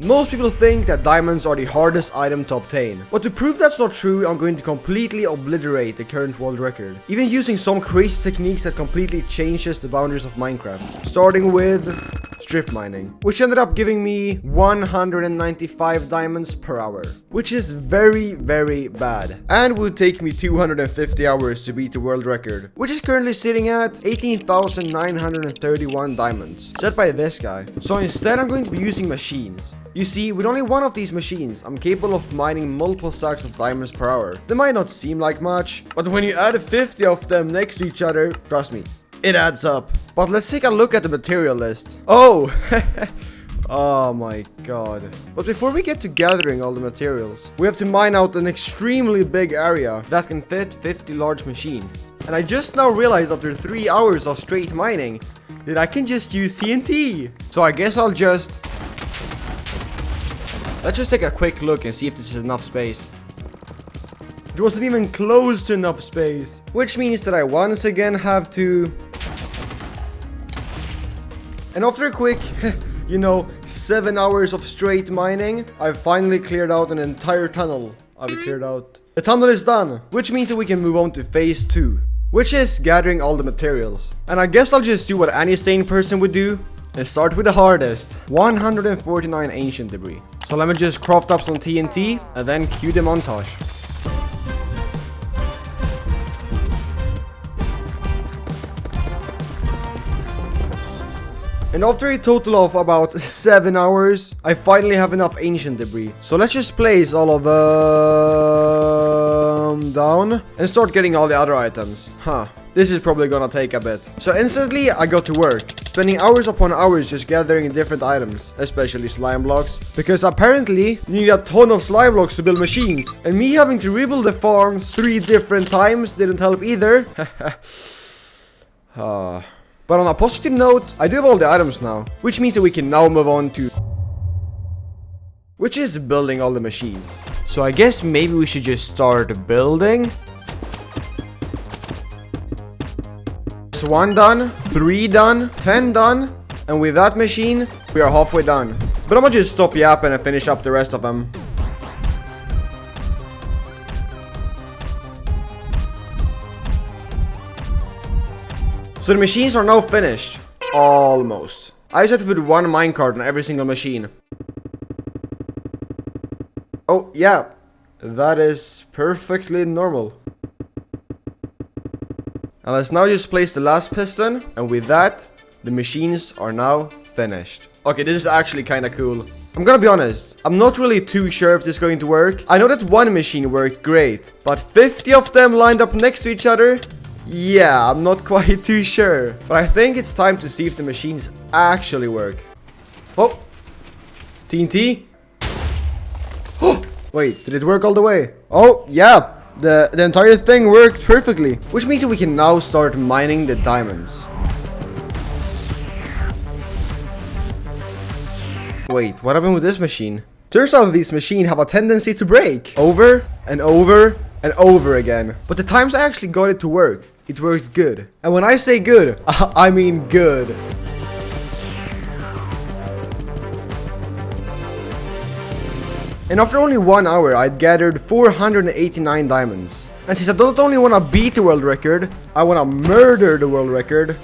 Most people think that diamonds are the hardest item to obtain, but to prove that's not true, I'm going to completely obliterate the current world record, even using some crazy techniques that completely changes the boundaries of Minecraft, starting with strip mining, which ended up giving me 195 diamonds per hour, which is very bad, and would take me 250 hours to beat the world record, which is currently sitting at 18,931 diamonds, set by this guy. So instead I'm going to be using machines. You see, with only one of these machines, I'm capable of mining multiple stacks of diamonds per hour. They might not seem like much, but when you add 50 of them next to each other, trust me, it adds up. But let's take a look at the material list. Oh! Oh my god. But before we get to gathering all the materials, we have to mine out an extremely big area that can fit 50 large machines. And I just now realized after 3 hours of straight mining that I can just use TNT. So I guess I'll just... Let's just take a quick look and see if this is enough space. It wasn't even close to enough space. Which means that I once again have to... And after a quick, 7 hours of straight mining, I've finally cleared out an entire tunnel. The tunnel is done, which means that we can move on to phase 2, which is gathering all the materials. And I guess I'll just do what any sane person would do and start with the hardest, 149 ancient debris. So let me just craft up some TNT and then cue the montage. And after a total of about 7 hours, I finally have enough ancient debris. So let's just place all of them down and start getting all the other items. This is probably gonna take a bit. So instantly I got to work, spending hours upon hours just gathering different items, especially slime blocks, because apparently you need a ton of slime blocks to build machines. And me having to rebuild the farms 3 different times didn't help either. But on a positive note, I do have all the items now, which means that we can now move on to... which is building all the machines. So I guess maybe we should just start building. So 1 done, 3 done, 10 done, and with that machine, we are halfway done. But I'm gonna just stop yapping and finish up the rest of them. So the machines are now finished. Almost. I just have to put 1 minecart on every single machine. Oh, yeah. That is perfectly normal. And let's now just place the last piston. And with that, the machines are now finished. Okay, this is actually kind of cool. I'm gonna be honest, I'm not really too sure if this is going to work. I know that 1 machine worked great, but 50 of them lined up next to each other? Yeah, I'm not quite too sure. But I think it's time to see if the machines actually work. Oh! TNT? Oh! Wait, did it work all the way? Oh, yeah! The entire thing worked perfectly. Which means that we can now start mining the diamonds. Wait, what happened with this machine? Turns out these machines have a tendency to break. Over and over and over again. But the times I actually got it to work, it worked good. And when I say good, I mean good. And after only 1 hour, I'd gathered 489 diamonds. And since I don't only want to beat the world record, I want to murder the world record.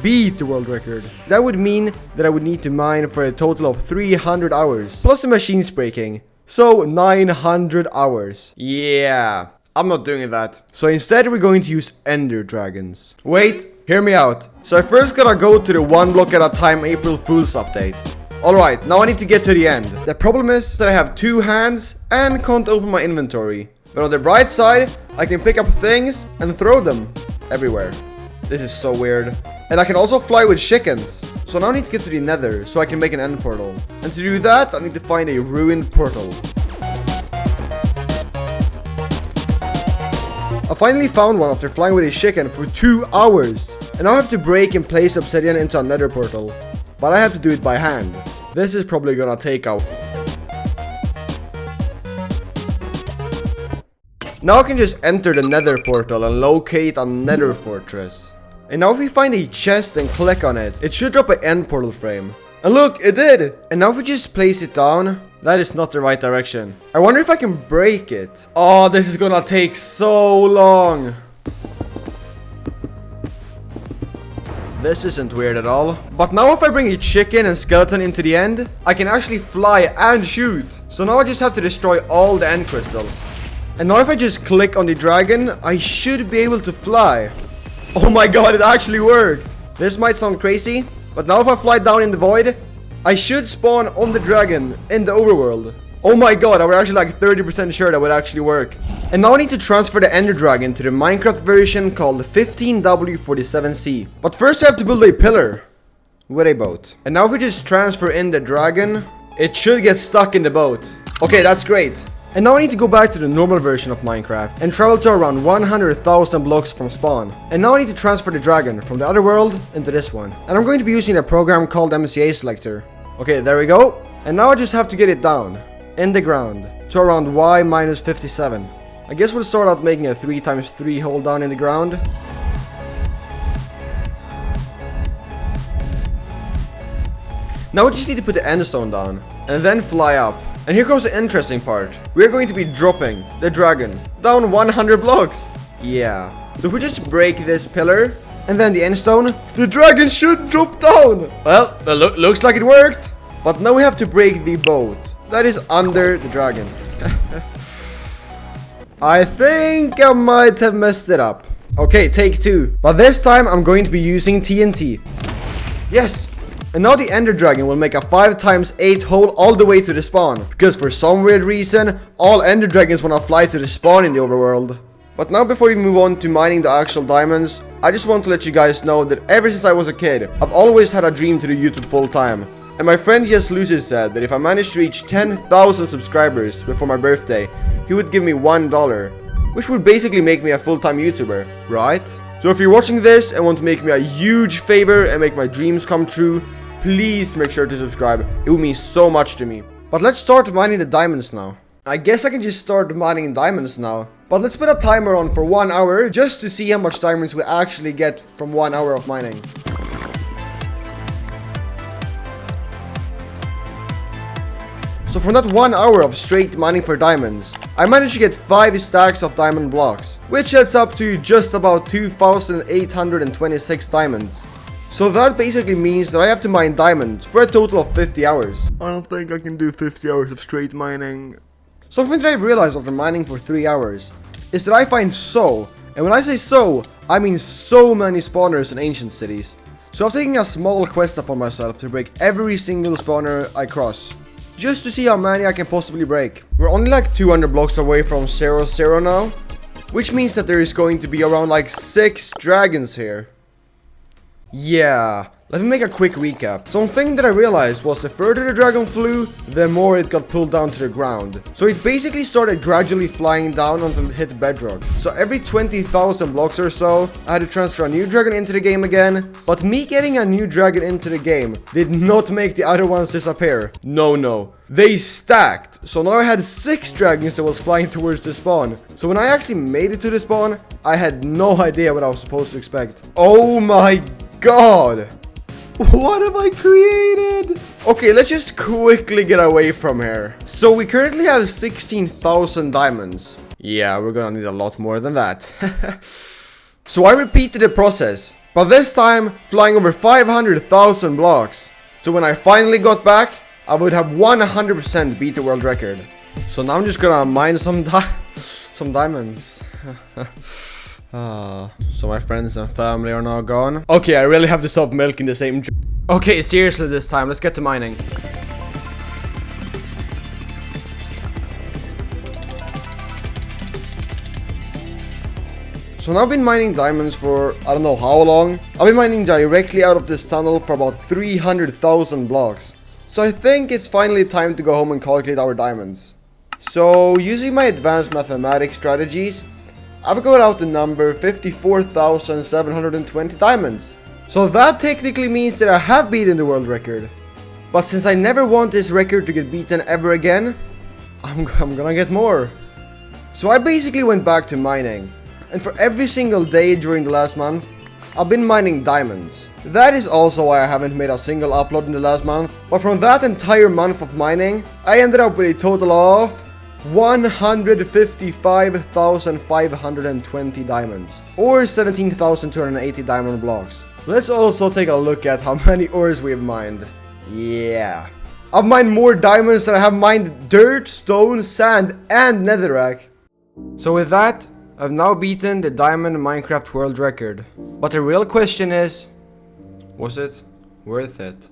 Beat the world record. That would mean that I would need to mine for a total of 300 hours. Plus the machines breaking. So 900 hours. Yeah, I'm not doing that. So instead we're going to use ender dragons. Wait, hear me out. So I first gotta go to the 1 block at a time April Fool's update. Alright, now I need to get to the end. The problem is that I have 2 hands and can't open my inventory. But on the bright side, I can pick up things and throw them everywhere. This is so weird. And I can also fly with chickens. So now I need to get to the nether so I can make an end portal. And to do that, I need to find a ruined portal. I finally found one after flying with a chicken for 2 hours. And now I have to break and place obsidian into a nether portal. But I have to do it by hand. This is probably gonna take a... Now I can just enter the nether portal and locate a nether fortress. And now if we find a chest and click on it, it should drop an end portal frame. And look, it did! And now if we just place it down, that is not the right direction. I wonder if I can break it. Oh, this is gonna take so long. This isn't weird at all. But now if I bring a chicken and skeleton into the end, I can actually fly and shoot. So now I just have to destroy all the end crystals. And now if I just click on the dragon, I should be able to fly. Oh my god, it actually worked. This might sound crazy, but now if I fly down in the void, I should spawn on the dragon in the overworld. Oh my god, I was actually like 30% sure that would actually work. And now I need to transfer the ender dragon to the Minecraft version called 15W47C. But first I have to build a pillar with a boat. And now if we just transfer in the dragon, it should get stuck in the boat. Okay, that's great. And now I need to go back to the normal version of Minecraft and travel to around 100,000 blocks from spawn. And now I need to transfer the dragon from the other world into this one. And I'm going to be using a program called MCA Selector. Okay, there we go. And now I just have to get it down in the ground to around Y minus 57. I guess we'll start out making a 3x3 hole down in the ground. Now we just need to put the end stone down and then fly up. And here comes the interesting part. We're going to be dropping the dragon down 100 blocks. Yeah. So if we just break this pillar and then the end stone, the dragon should drop down. Well, looks like it worked. But now we have to break the boat that is under the dragon. I think I might have messed it up. Okay, take 2. But this time I'm going to be using TNT. Yes! And now the ender dragon will make a 5x8 hole all the way to the spawn. Because for some weird reason, all ender dragons wanna fly to the spawn in the overworld. But now before we move on to mining the actual diamonds, I just want to let you guys know that ever since I was a kid, I've always had a dream to do YouTube full time. And my friend Yes Lucy said that if I managed to reach 10,000 subscribers before my birthday, he would give me $1, which would basically make me a full-time YouTuber, right? So if you're watching this and want to make me a huge favor and make my dreams come true, please make sure to subscribe. It would mean so much to me. But let's start mining the diamonds now. I guess I can just start mining diamonds now. But let's put a timer on for 1 hour just to see how much diamonds we actually get from 1 hour of mining. So from that 1 hour of straight mining for diamonds, I managed to get 5 stacks of diamond blocks, which adds up to just about 2,826 diamonds. So that basically means that I have to mine diamonds for a total of 50 hours. I don't think I can do 50 hours of straight mining. Something that I realized after mining for 3 hours is that I find and when I say I mean so many spawners in ancient cities. So I'm taking a small quest upon myself to break every single spawner I cross, just to see how many I can possibly break. We're only like 200 blocks away from 0 now, which means that there is going to be around like 6 dragons here. Yeah, let me make a quick recap. Something that I realized was the further the dragon flew, the more it got pulled down to the ground. So it basically started gradually flying down until it hit bedrock. So every 20,000 blocks or so, I had to transfer a new dragon into the game again. But me getting a new dragon into the game did not make the other ones disappear. No. They stacked. So now I had 6 dragons that was flying towards the spawn. So when I actually made it to the spawn, I had no idea what I was supposed to expect. Oh my god! What have I created? Okay, let's just quickly get away from here. So we currently have 16,000 diamonds. Yeah, we're gonna need a lot more than that. So I repeated the process, but this time flying over 500,000 blocks. So when I finally got back, I would have 100% beat the world record. So now I'm just gonna mine some diamonds. So my friends and family are now gone. Okay, I really have to stop milking the same. Okay, seriously this time, let's get to mining. So now I've been mining diamonds for I don't know how long. I've been mining directly out of this tunnel for about 300,000 blocks. So I think it's finally time to go home and calculate our diamonds. So using my advanced mathematics strategies, I've got out the number 54,720 diamonds. So that technically means that I have beaten the world record. But since I never want this record to get beaten ever again, I'm gonna get more. So I basically went back to mining. And for every single day during the last month, I've been mining diamonds. That is also why I haven't made a single upload in the last month. But from that entire month of mining, I ended up with a total of 155,520 diamonds, or 17,280 diamond blocks. Let's also take a look at how many ores we've mined. Yeah. I've mined more diamonds than I have mined dirt, stone, sand, and netherrack. So with that, I've now beaten the Diamond Minecraft world record. But the real question is, was it worth it?